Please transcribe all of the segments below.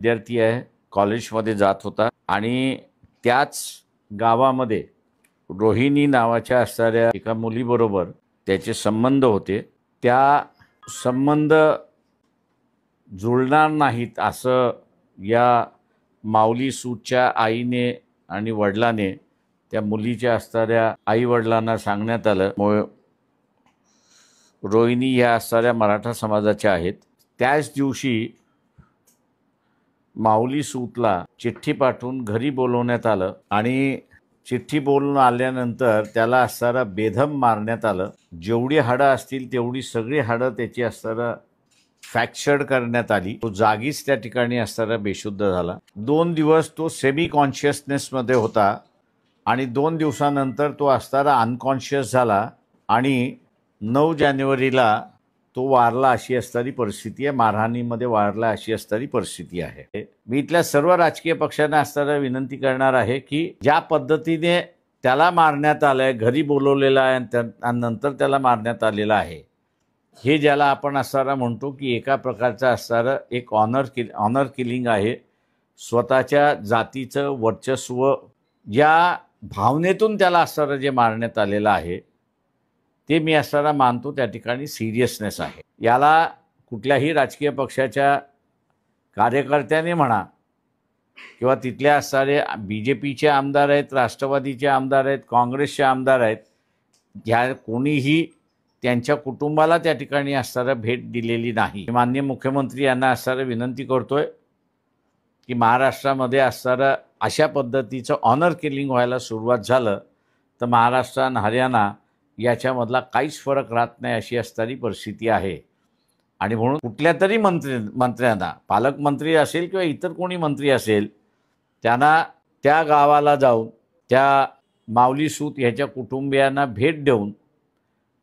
विद्यार्थी आहे, कॉलेजमध्ये जात होता आणि त्याच गावामध्ये रोहिणी नावाच्या असणाऱ्या एका मुलीबरोबर त्याचे संबंध होते। त्या संबंध जुळणार नाहीत असं या माऊली सूतच्या आईने आणि वडिलांने त्या मुलीच्या असणाऱ्या आई वडिलांना सांगण्यात आलं। रोहिणी ह्या असणाऱ्या मराठा समाजाच्या आहेत। त्याच दिवशी माऊली सूतला चिठ्ठी पाठवून घरी बोलवण्यात आलं आणि चिठ्ठी बोलून आल्यानंतर त्याला असणारा बेदम मारण्यात आलं। जेवढी हाडं असतील तेवढी सगळी हाडं त्याची असणारा फ्रॅक्चर्ड करण्यात आली। तो जागीच त्या ठिकाणी असणारा बेशुद्ध झाला। 2 दिवस तो सेमी कॉन्शियसनेसमध्ये होता आणि 2 दिवसानंतर तो असणारा अनकॉन्शियस झाला आणि 9 जानेवारीला तो वारला अशी असणारी परिस्थिती आहे। मारहाणीमध्ये वारला अशी असणारी परिस्थिती आहे। मी इथल्या सर्व राजकीय पक्षांना असणारा विनंती करणार आहे की ज्या पद्धतीने त्याला मारण्यात आलंय, घरी बोलवलेलं आहे आणि नंतर त्याला मारण्यात आलेलं आहे, हे ज्याला आपण असणारा म्हणतो की एका प्रकारचं असणारं एक ऑनर किलिंग आहे। स्वतःच्या जातीचं वर्चस्व या भावनेतून त्याला असणारं जे मारण्यात आलेलं आहे ते मी असणारा मानतो त्या ठिकाणी सिरियसनेस आहे। याला कुठल्याही राजकीय पक्षाच्या कार्यकर्त्याने म्हणा किंवा तिथल्या असणारे BJPचे आमदार आहेत, राष्ट्रवादीचे आमदार आहेत, काँग्रेसचे आमदार आहेत, ह्या कोणीही त्यांच्या कुटुंबाला त्या ठिकाणी असणारा भेट दिलेली नाही। माननीय मुख्यमंत्री यांना असणारा विनंती करतोय की महाराष्ट्रामध्ये असणारा अशा पद्धतीचं ऑनर किलिंग व्हायला सुरुवात झालं तर महाराष्ट्र आणि हरियाणा याच्यामधला काहीच फरक राहत नाही अशी असणारी परिस्थिती आहे। आणि म्हणून कुठल्या तरी मंत्र्यांना, पालकमंत्री असेल किंवा इतर कोणी मंत्री असेल, त्यांना त्या गावाला जाऊन त्या माऊली सूत ह्याच्या कुटुंबियांना भेट देऊन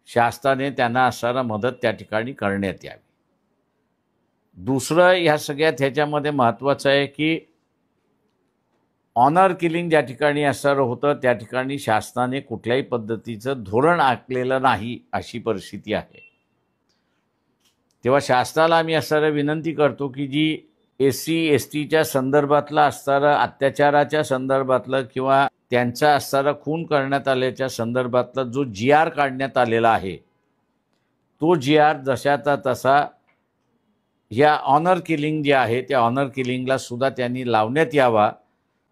शासनाने त्यांना असणारा मदत त्या ठिकाणी करण्यात यावी। दुसरं ह्या सगळ्यात ह्याच्यामध्ये महत्त्वाचं आहे की ऑनर किलिंग ज्या ठिकाणी असणारं होतं त्या ठिकाणी शासनाने कुठल्याही पद्धतीचं धोरण आखलेलं नाही अशी परिस्थिती आहे। तेव्हा शासनाला आम्ही असणारा विनंती करतो की जी SC STच्या संदर्भातला असणारा अत्याचाराच्या संदर्भातलं किंवा त्यांचा असणारा खून करण्यात आल्याच्या संदर्भातला जो GR काढण्यात आलेला आहे तो GR जशाचा तसा या ऑनर किलिंग जे आहे त्या ऑनर किलिंगला सुद्धा त्यांनी लावण्यात यावा।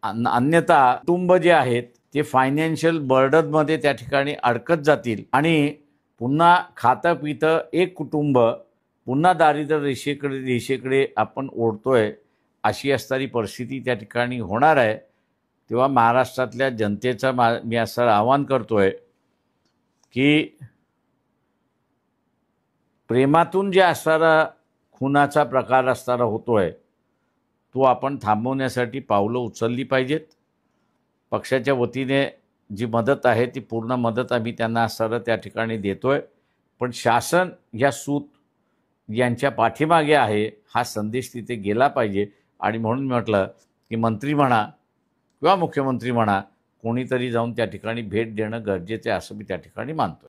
अन्यथा कुटुंब जे आहेत ते फायनान्शियल बर्डनमध्ये त्या ठिकाणी अडकत जातील आणि पुन्हा खातं पितं एक कुटुंब पुन्हा दारिद्र्य रेषेकडे आपण ओढतोय अशी असणारी परिस्थिती त्या ठिकाणी होणार आहे। तेव्हा महाराष्ट्रातल्या जनतेचं मी असं आवाहन करतोय की प्रेमातून जे असणारा खुनाचा प्रकार असणारा होतोय तो आपण थांबवण्यासाठी पावलं उचलली पाहिजेत। पक्षाच्या वतीने जी मदत आहे ती पूर्ण मदत आम्ही त्यांना असणारं त्या ठिकाणी देतोय, पण शासन या सूत यांच्या पाठीमागे आहे हा संदेश तिथे गेला पाहिजे। आणि म्हणून म्हटलं की मंत्री म्हणा किंवा मुख्यमंत्री म्हणा कोणीतरी जाऊन त्या ठिकाणी भेट देणं गरजेचं आहे असं मी त्या ठिकाणी मानतो।